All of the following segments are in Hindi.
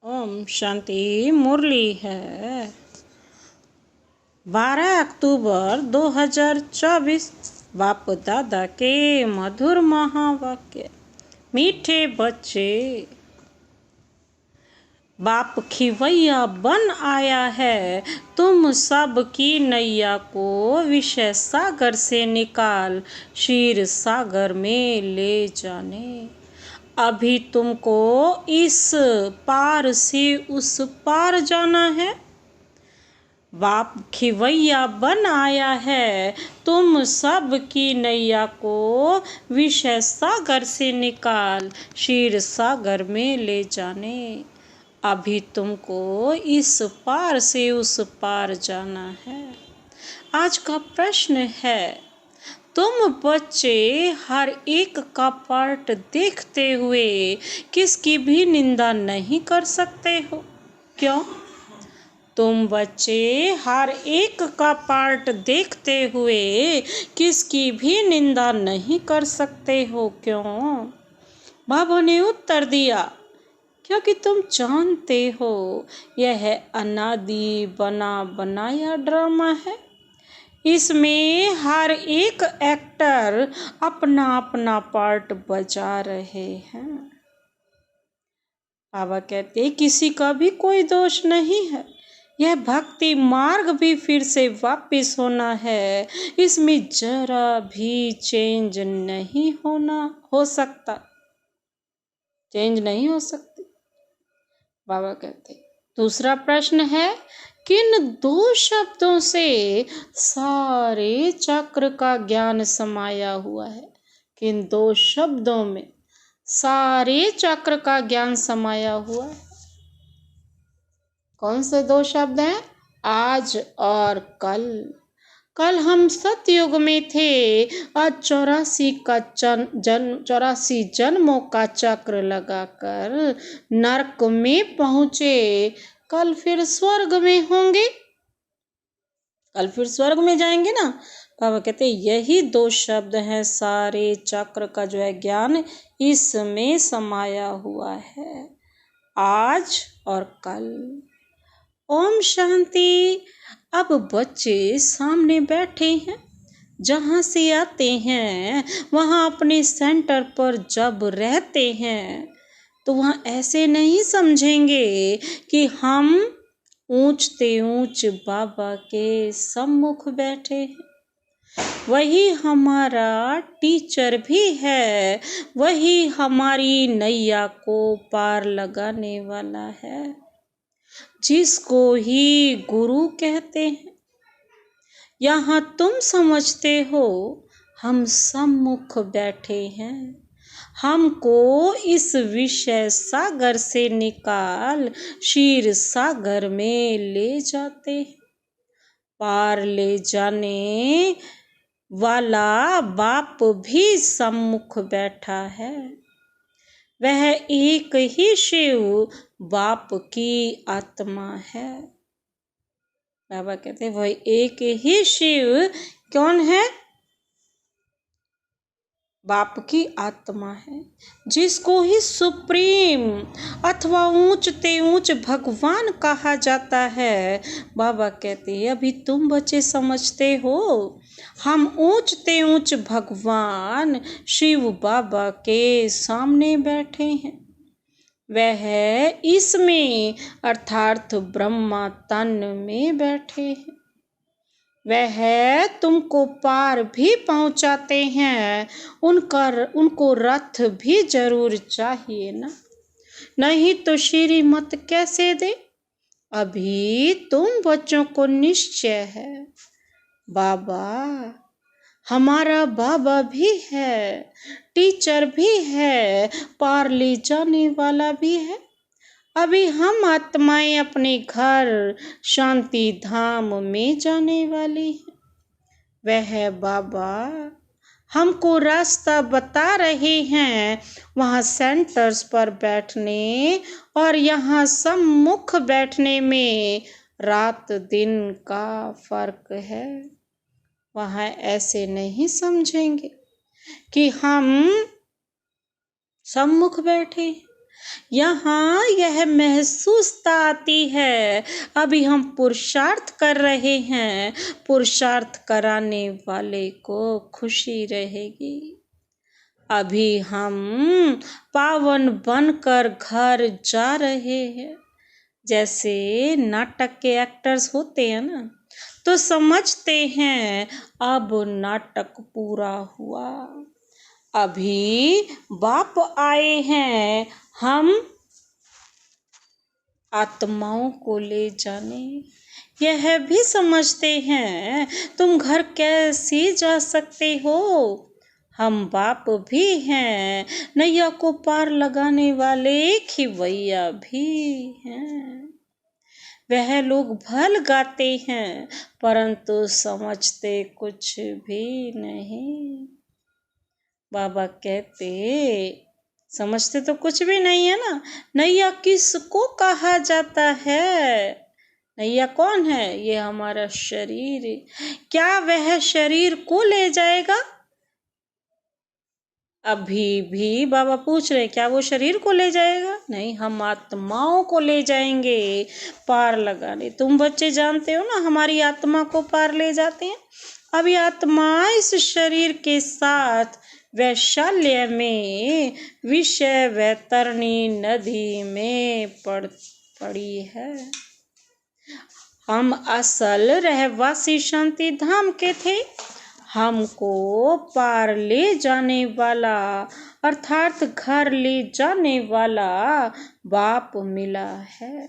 ओम शांति। मुरली है 12 अक्टूबर 2024। बाप दादा के मधुर महावाक्य। मीठे बच्चे, बाप खिवैया बन आया है, तुम सब की नैया को विषय सागर से निकाल क्षीर सागर में ले जाने। अभी तुमको इस पार से उस पार जाना है। बाप खिवैया बन आया है, तुम सब की नैया को विषय सागर से निकाल क्षीर सागर में ले जाने। अभी तुमको इस पार से उस पार जाना है। आज का प्रश्न है, तुम बच्चे हर एक का पार्ट देखते हुए किसकी भी निंदा नहीं कर सकते हो, क्यों? तुम बच्चे हर एक का पार्ट देखते हुए किसकी भी निंदा नहीं कर सकते हो, क्यों? बाबा ने उत्तर दिया, क्योंकि तुम जानते हो यह अनादि बना बनाया ड्रामा है। इसमें हर एक एक्टर अपना अपना पार्ट बजा रहे हैं। बाबा कहते किसी का भी कोई दोष नहीं है। यह भक्ति मार्ग भी फिर से वापस होना है। इसमें जरा भी चेंज नहीं हो सकता। चेंज नहीं हो सकती। बाबा कहते दूसरा प्रश्न है, किन दो शब्दों से सारे चक्र का ज्ञान समाया हुआ है? किन दो शब्दों में सारे चक्र का ज्ञान समाया हुआ है? कौन से दो शब्द हैं? आज और कल। कल हम सतयुग में थे और 84 जन्मों का चक्र लगाकर नरक में पहुंचे। कल फिर स्वर्ग में होंगे, कल फिर स्वर्ग में जाएंगे ना। बाबा कहते यही दो शब्द हैं, सारे चक्र का जो है ज्ञान इसमें समाया हुआ है, आज और कल। ओम शांति। अब बच्चे सामने बैठे हैं, जहाँ से आते हैं वहाँ अपने सेंटर पर जब रहते हैं तो वहाँ ऐसे नहीं समझेंगे कि हम ऊंचते ऊंच बाबा के सम्मुख बैठे हैं। वही हमारा टीचर भी है, वही हमारी नैया को पार लगाने वाला है, जिसको ही गुरु कहते हैं। यहाँ तुम समझते हो हम सम्मुख बैठे हैं, हमको इस विषय सागर से निकाल क्षीर सागर में ले जाते हैं। पार ले जाने वाला बाप भी सम्मुख बैठा है। वह एक ही शिव बाप की आत्मा है। बाबा कहते हैं वह एक ही शिव कौन है? बाप की आत्मा है, जिसको ही सुप्रीम अथवा ऊंचते ऊंच भगवान कहा जाता है। बाबा कहते हैं अभी तुम बच्चे समझते हो हम ऊंचते ऊंच भगवान शिव बाबा के सामने बैठे हैं। वह इसमें अर्थात ब्रह्मा तन में बैठे हैं। वह तुमको पार भी पहुंचाते हैं। उनको रथ भी जरूर चाहिए ना, नहीं तो श्रीमत कैसे दे? अभी तुम बच्चों को निश्चय है बाबा, हमारा बाबा भी है, टीचर भी है, पार ले जाने वाला भी है। अभी हम आत्माएं अपने घर शांति धाम में जाने वाली हैं। वह बाबा हमको रास्ता बता रहे हैं। वहाँ सेंटर्स पर बैठने और यहाँ सम्मुख बैठने में रात दिन का फर्क है। वहाँ ऐसे नहीं समझेंगे कि हम सम्मुख बैठे, यहाँ यह महसूसता आती है, अभी हम पुरुषार्थ कर रहे हैं, पुरुषार्थ कराने वाले को खुशी रहेगी। अभी हम पावन बनकर घर जा रहे हैं। जैसे नाटक के एक्टर्स होते हैं ना, तो समझते हैं अब नाटक पूरा हुआ, अभी बाप आए हैं हम आत्माओं को ले जाने। यह भी समझते हैं तुम घर कैसे जा सकते हो, हम बाप भी हैं, नैया को पार लगाने वाले खिवैया भी हैं। वह लोग भल गाते हैं परंतु समझते कुछ भी नहीं। बाबा कहते समझते तो कुछ भी नहीं है ना। नैया किसको कहा जाता है? नैया कौन है? ये हमारा शरीर। क्या वह शरीर को ले जाएगा? अभी भी बाबा पूछ रहे क्या वो शरीर को ले जाएगा? नहीं, हम आत्माओं को ले जाएंगे पार लगाने। तुम बच्चे जानते हो ना, हमारी आत्मा को पार ले जाते हैं। अभी आत्मा इस शरीर के साथ वैशाल्य में विषय वैतरणी नदी में पड़ी है। हम असल रहवासी शांति धाम के थे। हमको पार ले जाने वाला अर्थात घर ले जाने वाला बाप मिला है।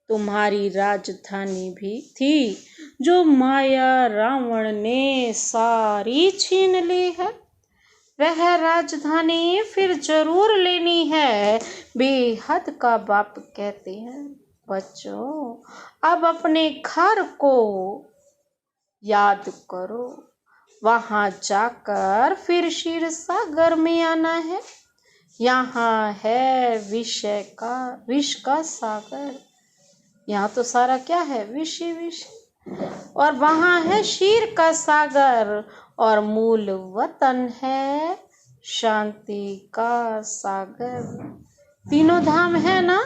तुम्हारी राजधानी भी थी जो माया रावण ने सारी छीन ली है। वह राजधानी फिर जरूर लेनी है, बेहद का बाप कहते हैं। बच्चों, अब अपने घर को याद करो, वहां जाकर फिर क्षीर सागर में आना है। यहाँ है विष का सागर। यहाँ तो सारा क्या है? विष। और वहां है क्षीर का सागर और मूल वतन है शांति का सागर। तीनों धाम है ना,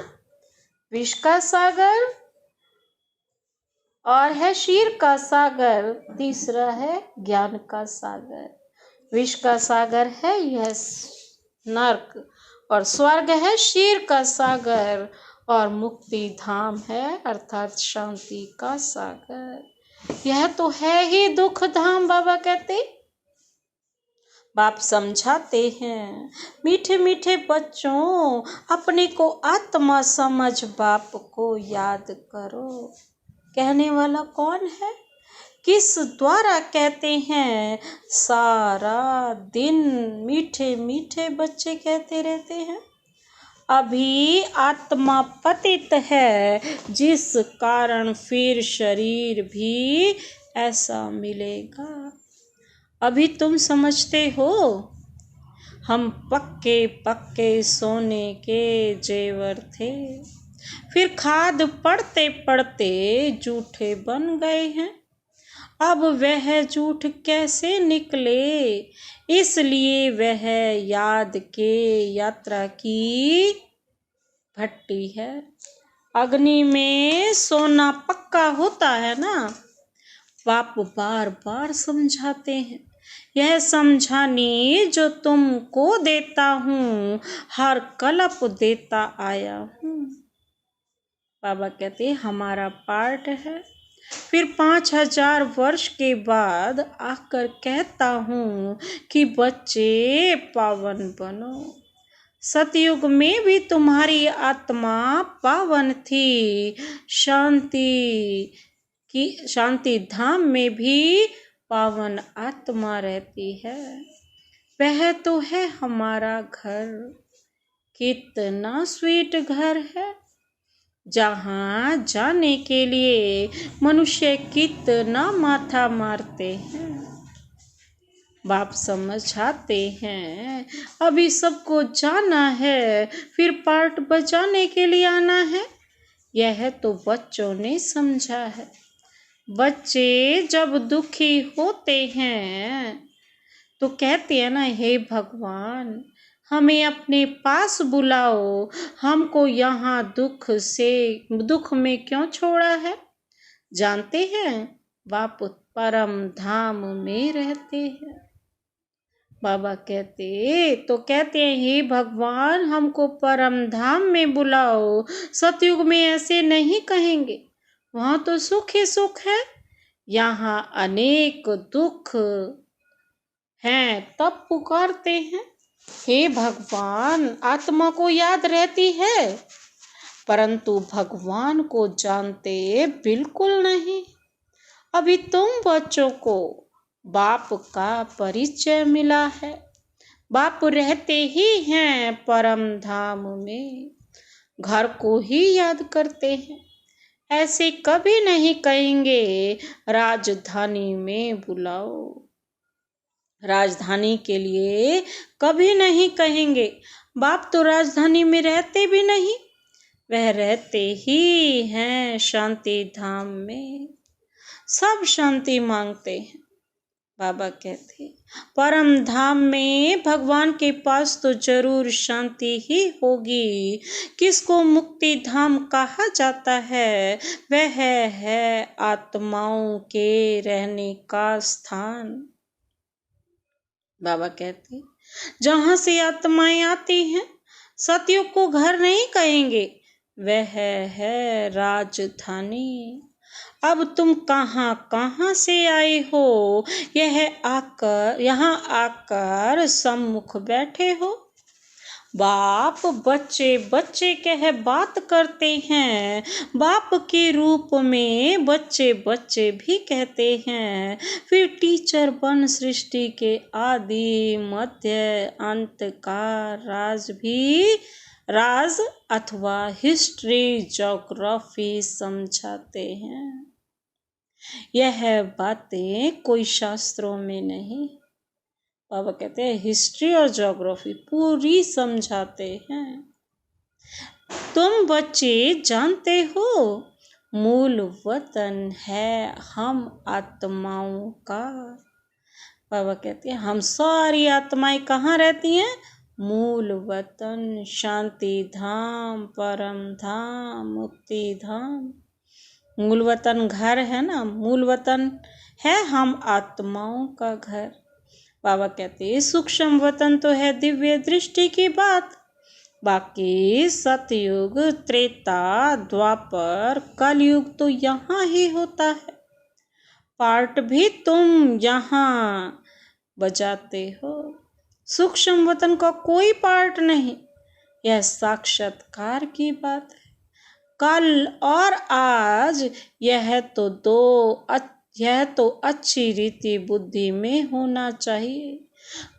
विष का सागर और है क्षीर का सागर, तीसरा है ज्ञान का सागर। विष का सागर है यह नरक और स्वर्ग है क्षीर का सागर और मुक्ति धाम है अर्थात शांति का सागर। यह तो है ही दुख धाम। बाबा कहते, बाप समझाते हैं, मीठे मीठे बच्चों, अपने को आत्मा समझ बाप को याद करो। कहने वाला कौन है? किस द्वारा कहते हैं? सारा दिन मीठे मीठे बच्चे कहते रहते हैं। अभी आत्मा पतित है, जिस कारण फिर शरीर भी ऐसा मिलेगा। अभी तुम समझते हो हम पक्के पक्के सोने के जेवर थे, फिर खाद पड़ते पड़ते जूठे बन गए हैं। अब वह झूठ कैसे निकले? इसलिए वह याद के यात्रा की भट्टी है। अग्नि में सोना पक्का होता है ना। बाप बार बार समझाते हैं, यह समझानी जो तुमको देता हूँ, हर कल्प देता आया हूँ। बाबा कहते हमारा पार्ट है। फिर 5000 वर्ष के बाद आकर कहता हूँ कि बच्चे पावन बनो। सतयुग में भी तुम्हारी आत्मा पावन थी, शांति धाम में भी पावन आत्मा रहती है। वह तो है हमारा घर। कितना स्वीट घर है, जहाँ जाने के लिए मनुष्य कितना माथा मारते हैं। बाप समझाते हैं, अभी सबको जाना है, फिर पार्ट बजाने के लिए आना है। यह तो बच्चों ने समझा है। बच्चे जब दुखी होते हैं तो कहते हैं ना, हे भगवान, हमें अपने पास बुलाओ, हमको यहाँ दुख में क्यों छोड़ा है। जानते हैं बाप परम धाम में रहते हैं। बाबा कहते हैं हे भगवान, हमको परम धाम में बुलाओ। सतयुग में ऐसे नहीं कहेंगे, वहां तो सुख ही सुख है, यहाँ अनेक दुख हैं, तब पुकारते हैं। हे भगवान, आत्मा को याद रहती है, परंतु भगवान को जानते बिल्कुल नहीं। अभी तुम बच्चों को बाप का परिचय मिला है, बाप रहते ही हैं परम धाम में, घर को ही याद करते हैं। ऐसे कभी नहीं कहेंगे राजधानी में बुलाओ, राजधानी के लिए कभी नहीं कहेंगे। बाप तो राजधानी में रहते भी नहीं, वह रहते ही हैं शांति धाम में। सब शांति मांगते हैं। बाबा कहते परम धाम में भगवान के पास तो जरूर शांति ही होगी। किसको मुक्ति धाम कहा जाता है, वह है आत्माओं के रहने का स्थान। बाबा कहते जहां से आत्माएं आती हैं, सतयुग को घर नहीं कहेंगे, वह है राजधानी। अब तुम कहाँ कहाँ से आए हो, यहाँ आकर सम्मुख बैठे हो। बाप बच्चे बच्चे कह बात करते हैं, बाप के रूप में बच्चे बच्चे भी कहते हैं। फिर टीचर बन सृष्टि के आदि मध्य अंत का राज अथवा हिस्ट्री ज्योग्राफी समझाते हैं। यह बातें कोई शास्त्रों में नहीं, बाबा कहते हैं हिस्ट्री और ज्योग्राफी पूरी समझाते हैं। तुम बच्चे जानते हो, मूल वतन है हम आत्माओं का। बाबा कहते हैं हम सारी आत्माएं कहाँ रहती हैं, मूल वतन, शांति धाम, परम धाम, मुक्ति धाम। मूल वतन घर है ना, मूल वतन है हम आत्माओं का घर। बाबा कहते हैं सूक्ष्म वतन तो है दिव्य दृष्टि की बात, बाकी सतयुग, त्रेता, द्वापर, कलयुग तो यहाँ ही होता है। पार्ट भी तुम यहाँ बजाते हो, सूक्ष्म वतन का कोई पार्ट नहीं। यह साक्षात्कार की बात है। कल और आज यह तो अच्छी रीति बुद्धि में होना चाहिए।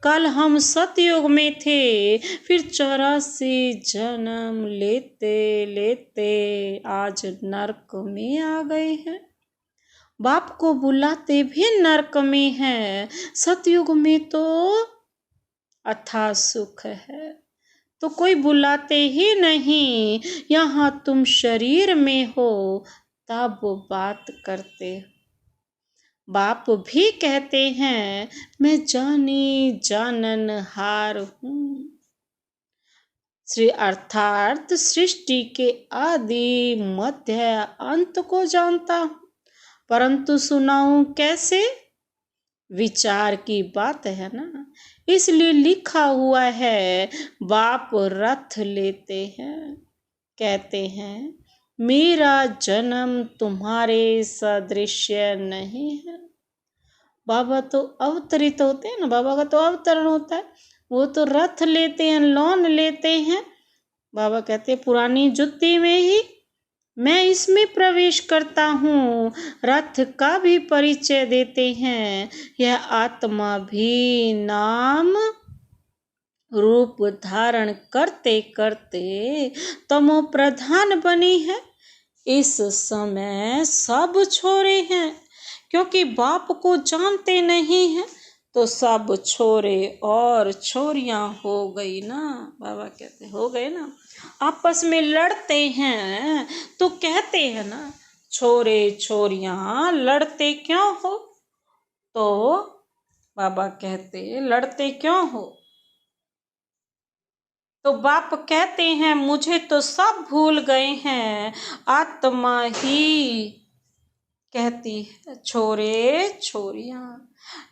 कल हम सतयुग में थे, फिर 84 जन्म लेते लेते आज नरक में आ गए हैं। बाप को बुलाते भी नरक में हैं। सतयुग में तो अथाह सुख है, तो कोई बुलाते ही नहीं। यहाँ तुम शरीर में हो तब बात करते हो। बाप भी कहते हैं मैं जानी जाननहार हूँ, अर्थात सृष्टि के आदि मध्य अंत को जानता हूँ, परंतु सुनाऊं कैसे, विचार की बात है ना। इसलिए लिखा हुआ है बाप रथ लेते हैं, कहते हैं मेरा जन्म तुम्हारे सदृश्य नहीं है। बाबा तो अवतरित होते हैं ना, बाबा का तो अवतरण होता है। वो तो रथ लेते हैं, लोन लेते हैं। बाबा कहते हैं पुरानी जुत्ती में ही मैं इसमें प्रवेश करता हूँ। रथ का भी परिचय देते हैं। यह आत्मा भी नाम रूप धारण करते करते तमो प्रधान बनी है। इस समय सब छोरे हैं, क्योंकि बाप को जानते नहीं हैं, तो सब छोरे और छोरियां हो गई ना। बाबा कहते हो गए ना, आपस में लड़ते हैं तो कहते हैं ना छोरे छोरियां लड़ते क्यों हो, तो बाबा कहते लड़ते क्यों हो, तो बाप कहते हैं मुझे तो सब भूल गए हैं, आत्मा ही कहती है छोरे छोरियां।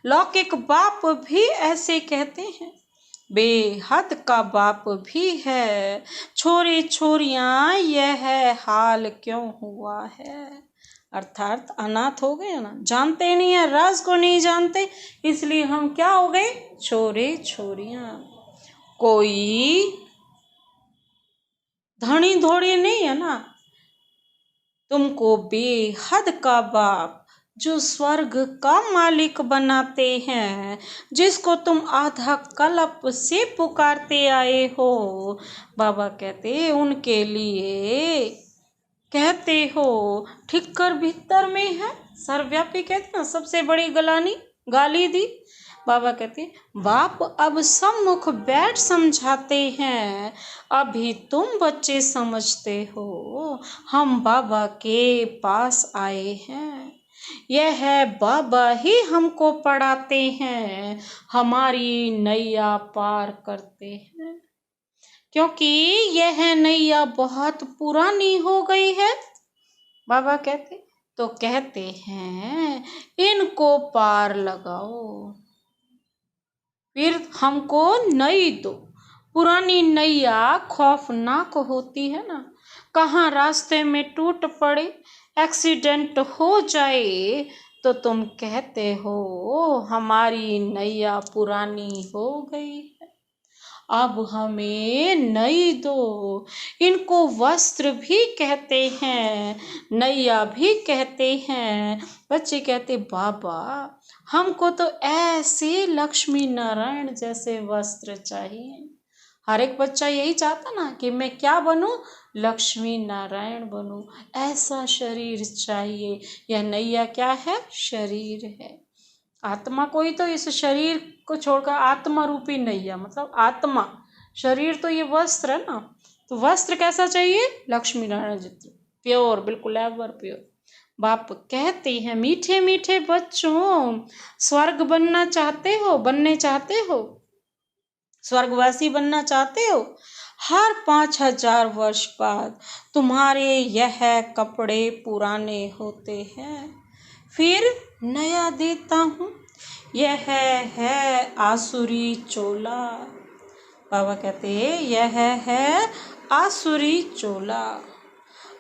लौकिक बाप भी ऐसे कहते हैं, बेहद का बाप भी है, छोरे छोरियां यह हाल क्यों हुआ है। अर्थात अनाथ हो गए ना, जानते नहीं है, राज को नहीं जानते, इसलिए हम क्या हो गए, छोरे छोरियां। कोई धनी धोड़ी नहीं है ना, तुमको बेहद का बाप जो स्वर्ग का मालिक बनाते हैं, जिसको तुम आधा कल्प से पुकारते आए हो, बाबा कहते उनके लिए कहते हो ठिक्कर भीतर में है, सर्वव्यापी कहते ना, सबसे बड़ी गाली दी। बाबा कहते बाप अब सम्मुख बैठ समझाते हैं, अभी तुम बच्चे समझते हो, हम बाबा के पास आए हैं, यह है बाबा ही हमको पढ़ाते हैं, हमारी नैया पार करते हैं, क्योंकि यह नैया बहुत पुरानी हो गई है। बाबा कहते तो कहते हैं इनको पार लगाओ, फिर हमको नई दो। पुरानी नैया खौफनाक होती है ना, कहाँ रास्ते में टूट पड़े, एक्सीडेंट हो जाए तो तुम कहते हो हमारी नैया पुरानी हो गई है, अब हमें नई दो। इनको वस्त्र भी कहते हैं, नैया भी कहते हैं। बच्चे कहते बाबा हमको तो ऐसे लक्ष्मी नारायण जैसे वस्त्र चाहिए। हर एक बच्चा यही चाहता ना कि मैं क्या बनूं, लक्ष्मी नारायण बनूं, ऐसा शरीर चाहिए। यह नैया क्या है, शरीर है। आत्मा कोई तो इस शरीर को छोड़कर आत्मा रूपी नैया, मतलब आत्मा, शरीर तो ये वस्त्र है ना, तो वस्त्र कैसा चाहिए, लक्ष्मी नारायण जितना प्योर, बिल्कुल एवर प्योर। बाप कहते हैं मीठे मीठे बच्चों, स्वर्ग बनना चाहते हो, बनने चाहते हो, स्वर्गवासी बनना चाहते हो, हर 5000 वर्ष बाद तुम्हारे यह कपड़े पुराने होते हैं, फिर नया देता हूँ, यह है आसुरी चोला। बाबा कहते यह है आसुरी चोला।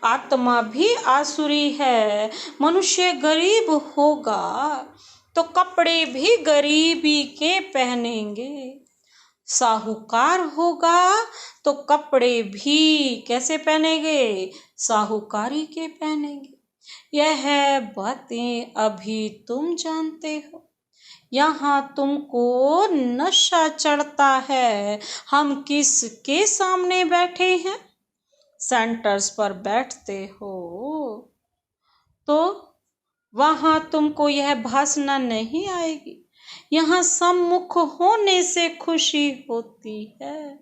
आत्मा भी आसुरी है। मनुष्य गरीब होगा तो कपड़े भी गरीबी के पहनेंगे, साहूकार होगा तो कपड़े भी कैसे पहनेंगे, साहूकारी के पहनेंगे। यह बातें अभी तुम जानते हो, यहाँ तुमको नशा चढ़ता है। हम किसके सामने बैठे हैं, सेंटर्स पर बैठते हो तो वहाँ तुमको यह भासना नहीं आएगी, यहाँ सम्मुख होने से खुशी होती है।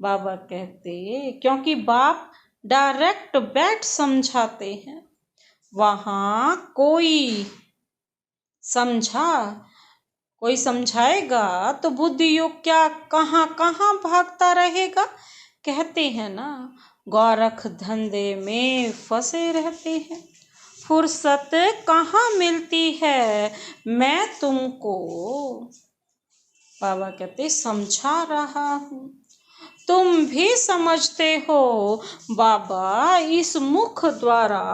बाबा कहते क्योंकि बाप डायरेक्ट बैठ समझाते हैं, वहाँ कोई समझाएगा तो बुद्धि योग क्या कहाँ कहाँ भागता रहेगा। कहते हैं ना गोरख धंधे में फंसे रहते हैं, फुर्सत कहाँ मिलती है। मैं तुमको बाबा कहते समझा रहा हूँ, तुम भी समझते हो। बाबा इस मुख द्वारा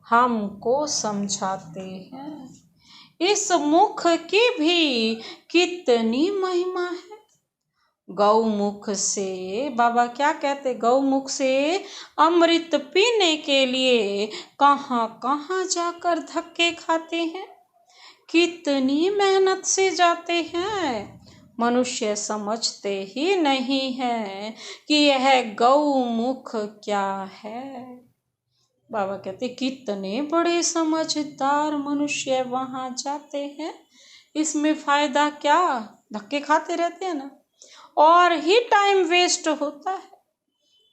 हमको समझाते हैं। इस मुख की भी कितनी महिमा है। गौमुख से बाबा क्या कहते, गौमुख से अमृत पीने के लिए कहाँ कहाँ जाकर धक्के खाते हैं, कितनी मेहनत से जाते हैं। मनुष्य समझते ही नहीं है कि यह गौमुख क्या है। बाबा कहते कितने बड़े समझदार मनुष्य वहाँ जाते हैं, इसमें फायदा क्या, धक्के खाते रहते हैं ना, और ही टाइम वेस्ट होता है।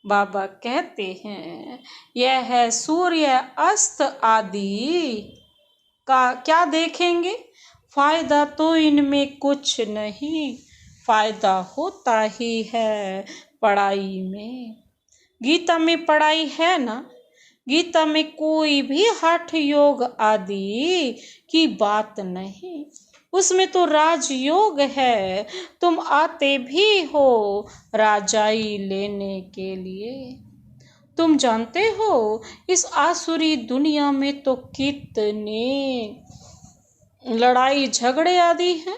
बाबा कहते हैं यह है सूर्य अस्त आदि का क्या देखेंगे, फायदा तो इनमें कुछ नहीं, फायदा होता ही है पढ़ाई में। गीता में पढ़ाई है ना, गीता में कोई भी हठ योग आदि की बात नहीं, उसमें तो राजयोग है। तुम आते भी हो राजाई लेने के लिए। तुम जानते हो इस आसुरी दुनिया में तो कितने लड़ाई झगड़े आदि हैं।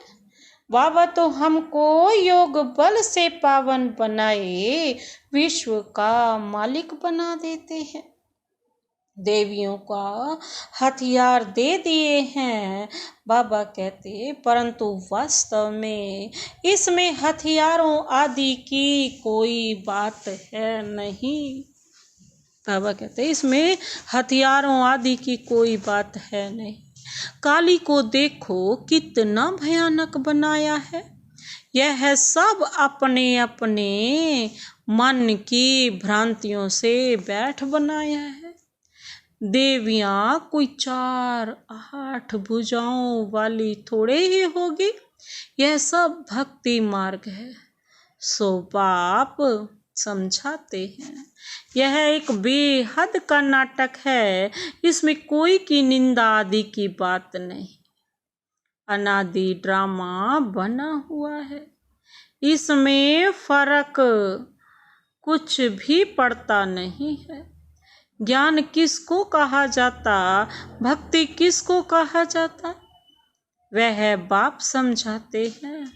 बाबा तो हमको योग बल से पावन बनाए विश्व का मालिक बना देते हैं। देवियों का हथियार दे दिए हैं बाबा कहते, परंतु वास्तव में इसमें हथियारों आदि की कोई बात है नहीं। बाबा कहते इसमें हथियारों आदि की कोई बात है नहीं। काली को देखो कितना भयानक बनाया है। यह सब अपने अपने मन की भ्रांतियों से बैठ बनाया है। देवियां कोई 4-8 भुजाओं वाली थोड़े ही होगी। यह सब भक्ति मार्ग है। सो बाप समझाते हैं यह एक बेहद का नाटक है। इसमें कोई की निंदा आदि की बात नहीं। अनादि ड्रामा बना हुआ है। इसमें फर्क कुछ भी पड़ता नहीं है। ज्ञान किसको कहा जाता, भक्ति किसको कहा जाता, वह बाप समझाते हैं।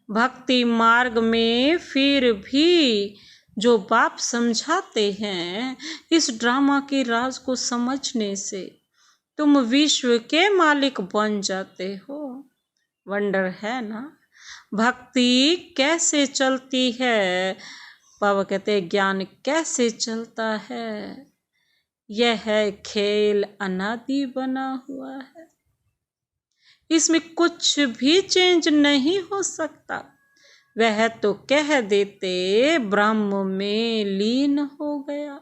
भक्ति मार्ग में फिर भी जो बाप समझाते हैं, इस ड्रामा के राज को समझने से तुम विश्व के मालिक बन जाते हो। वंडर है ना, भक्ति कैसे चलती है। बाबा कहते हैं ज्ञान कैसे चलता है। यह खेल अनादि बना हुआ है। इसमें कुछ भी चेंज नहीं हो सकता। वह तो कह देते ब्रह्म में लीन हो गया।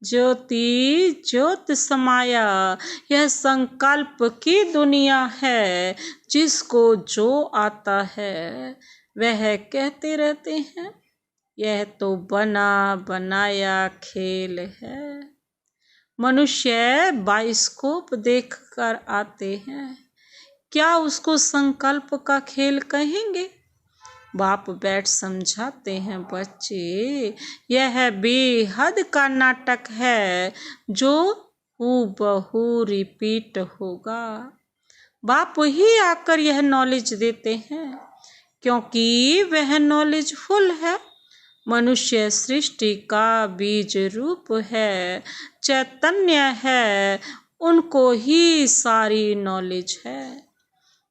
ज्योति ज्योत समाया, यह संकल्प की दुनिया है। जिसको जो आता है वह कहते रहते हैं। यह तो बना बनाया खेल है। मनुष्य बाइस्कोप देखकर आते हैं, क्या उसको संकल्प का खेल कहेंगे। बाप बैठ समझाते हैं बच्चे, यह बेहद का नाटक है जो हूबहू रिपीट होगा। बाप ही आकर यह नॉलेज देते हैं, क्योंकि वह नॉलेज फुल है। मनुष्य सृष्टि का बीज रूप है, चैतन्य है, उनको ही सारी नॉलेज है।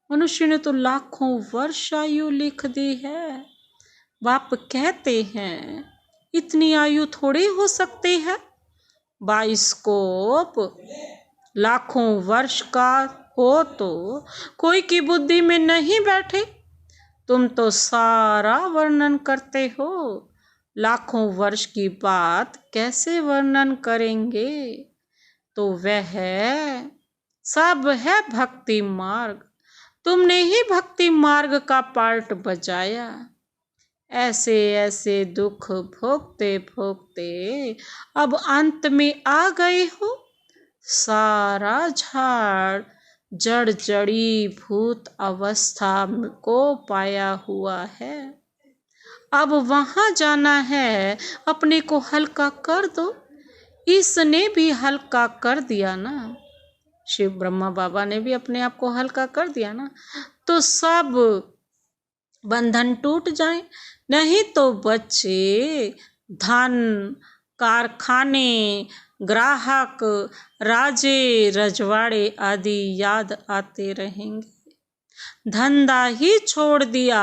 मनुष्य ने तो लाखों वर्ष आयु लिख दी है। बाप कहते हैं इतनी आयु थोड़ी हो सकती है। बाइस्कोप लाखों वर्ष का हो तो कोई की बुद्धि में नहीं बैठे। तुम तो सारा वर्णन करते हो, लाखों वर्ष की बात कैसे वर्णन करेंगे। तो वह सब है भक्ति मार्ग। तुमने ही भक्ति मार्ग का पार्ट बजाया। ऐसे ऐसे दुख भोगते भोगते अब अंत में आ गए हो। सारा झाड़ जड़ जड़ी भूत अवस्था को पाया हुआ है। अब वहां जाना है, अपने को हल्का कर दो। इसने भी हल्का कर दिया ना, शिव ब्रह्मा बाबा ने भी अपने आप को हल्का कर दिया ना, तो सब बंधन टूट जाए। नहीं तो बच्चे धन, कारखाने, ग्राहक, राजे रजवाड़े आदि याद आते रहेंगे। धंधा ही छोड़ दिया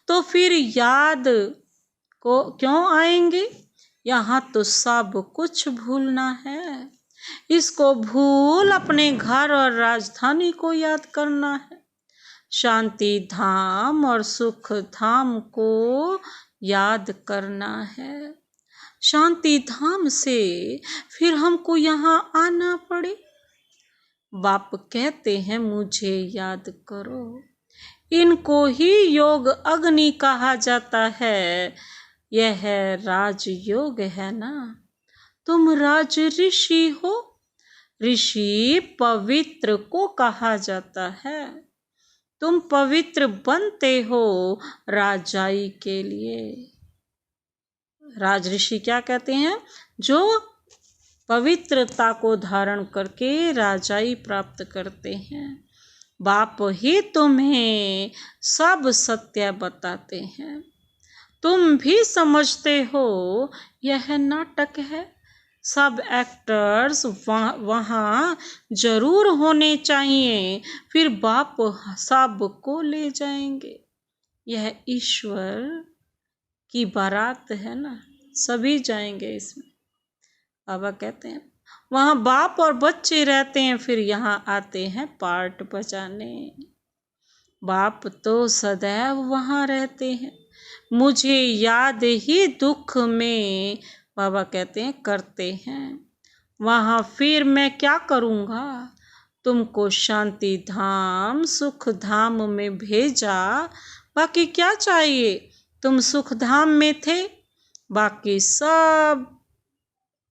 तो फिर याद को क्यों आएंगे। यहाँ तो सब कुछ भूलना है। इसको भूल अपने घर और राजधानी को याद करना है। शांति धाम और सुख धाम को याद करना है। शांति धाम से फिर हमको यहाँ आना पड़े। बाप कहते हैं मुझे याद करो। इनको ही योग अग्नि कहा जाता है। यह राजयोग है ना। तुम राज ऋषि हो। ऋषि पवित्र को कहा जाता है। तुम पवित्र बनते हो राजाई के लिए। राज ऋषि क्या कहते हैं? जो पवित्रता को धारण करके राजाई प्राप्त करते हैं। बाप ही तुम्हें सब सत्य बताते हैं। तुम भी समझते हो यह नाटक है। सब एक्टर्स वहाँ जरूर होने चाहिए, फिर बाप सबको ले जाएंगे। यह ईश्वर की बारात है ना, सभी जाएंगे इसमें। बाबा कहते हैं वहाँ बाप और बच्चे रहते हैं, फिर यहाँ आते हैं पार्ट बजाने। बाप तो सदैव वहाँ रहते हैं। मुझे याद ही दुख में, बाबा कहते हैं, करते हैं। वहाँ फिर मैं क्या करूँगा? तुमको शांति धाम सुख धाम में भेजा, बाकी क्या चाहिए? तुम सुख धाम में थे, बाकी सब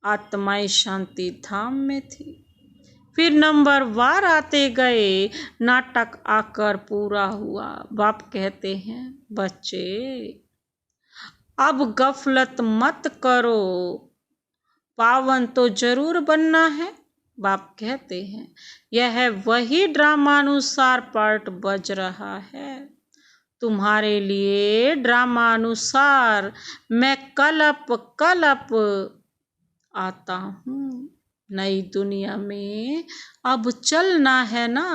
आत्माएं शांति धाम में थी। फिर नंबर वार आते गए, नाटक आकर पूरा हुआ। बाप कहते हैं बच्चे अब गफलत मत करो, पावन तो जरूर बनना है। बाप कहते हैं यह वही ड्रामानुसार पार्ट बज रहा है। तुम्हारे लिए ड्रामानुसार मैं कलप कलप आता हूँ। नई दुनिया में अब चलना है ना?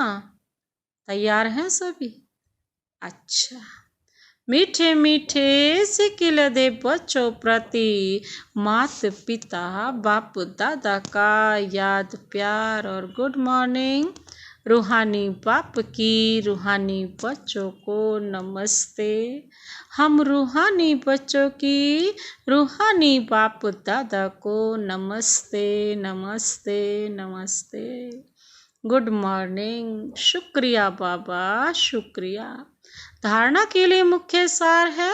तैयार हैं सभी? अच्छा, मीठे मीठे सिकिल दे बच्चों प्रति मात पिता बाप दादा का याद प्यार और गुड मॉर्निंग। रूहानी बाप की रूहानी बच्चों को नमस्ते। हम रूहानी बच्चों की रूहानी बाप दादा को नमस्ते नमस्ते नमस्ते। Good morning. शुक्रिया बाबा, शुक्रिया। धारणा के लिए मुख्य सार है।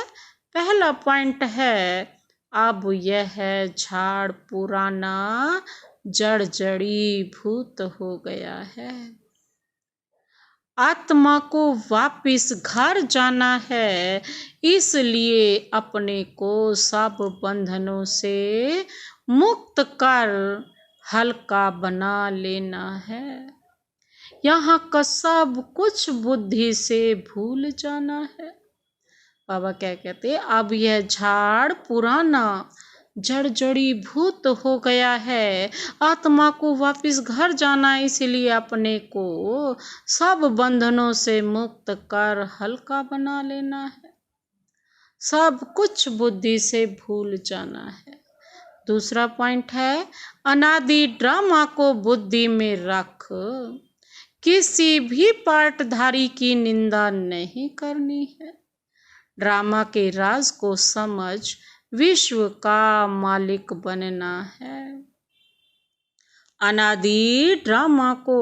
पहला पॉइंट है अब यह झाड़ पुराना जड़ जड़ी भूत हो गया है। आत्मा को वापिस घर जाना है, इसलिए अपने को सब बंधनों से मुक्त कर हल्का बना लेना है। यहाँ का सब कुछ बुद्धि से भूल जाना है। बाबा क्या कहते हैं? अब यह झाड़ पुराना जड़ जड़ी भूत हो गया है। आत्मा को वापिस घर जाना है, इसलिए अपने को सब बंधनों से मुक्त कर हल्का बना लेना है। सब कुछ बुद्धि से भूल जाना है। दूसरा पॉइंट है अनादि ड्रामा को बुद्धि में रख किसी भी पार्टधारी की निंदा नहीं करनी है। ड्रामा के राज को समझ विश्व का मालिक बनना है। अनादि ड्रामा को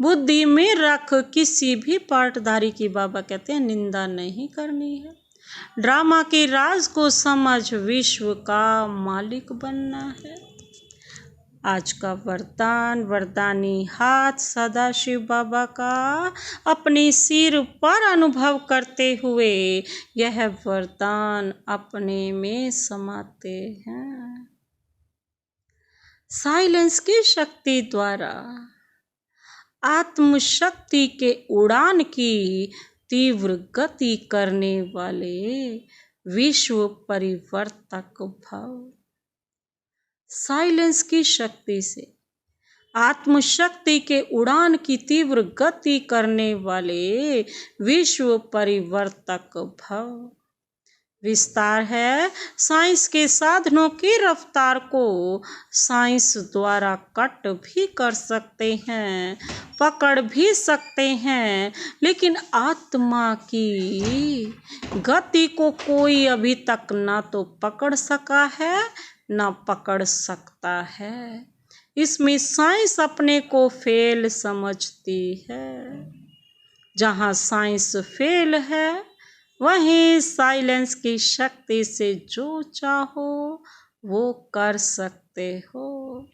बुद्धि में रख किसी भी पार्टधारी की, बाबा कहते हैं, निंदा नहीं करनी है। ड्रामा के राज को समझ विश्व का मालिक बनना है। आज का वरदान, वरदानी हाथ सदाशिव बाबा का अपने सिर पर अनुभव करते हुए यह वरदान अपने में समाते हैं। साइलेंस की शक्ति द्वारा आत्मशक्ति के उड़ान की तीव्र गति करने वाले विश्व परिवर्तक भव। साइलेंस की शक्ति से आत्मशक्ति के उड़ान की तीव्र गति करने वाले विश्व परिवर्तक भव। विस्तार है साइंस के साधनों की रफ्तार को साइंस द्वारा कट भी कर सकते हैं, पकड़ भी सकते हैं, लेकिन आत्मा की गति को कोई अभी तक ना तो पकड़ सका है ना पकड़ सकता है। इसमें साइंस अपने को फेल समझती है। जहाँ साइंस फेल है वहीं साइलेंस की शक्ति से जो चाहो वो कर सकते हो।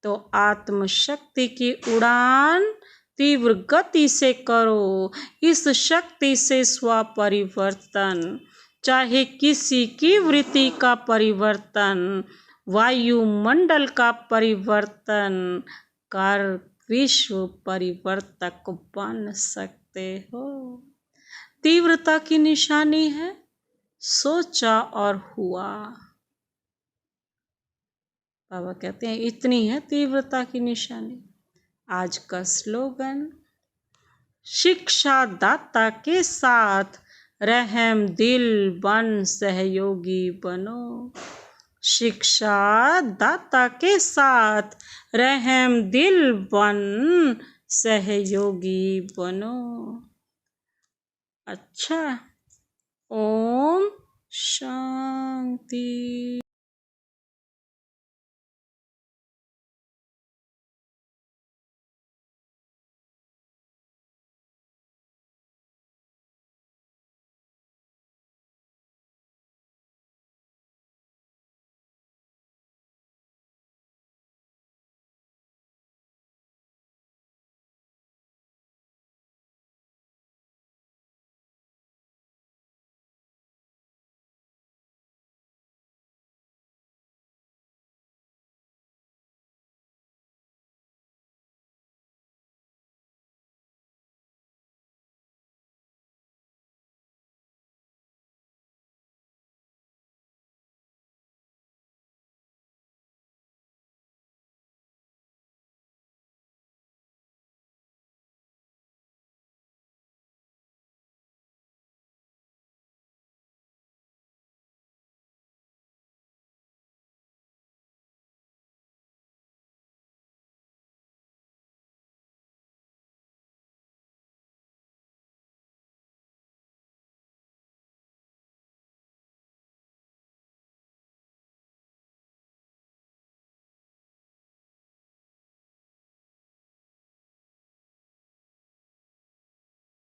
तो आत्मशक्ति की उड़ान तीव्र गति से करो। इस शक्ति से स्वपरिवर्तन, चाहे किसी की वृत्ति का परिवर्तन, वायुमंडल का परिवर्तन कर विश्व परिवर्तक बन सकते हो। तीव्रता की निशानी है सोचा और हुआ। बाबा कहते हैं इतनी है तीव्रता की निशानी। आज का स्लोगन, शिक्षा दाता के साथ रहम दिल बन सहयोगी बनो। शिक्षा दाता के साथ रहम दिल बन सहयोगी बनो। अच्छा, ओम शांति।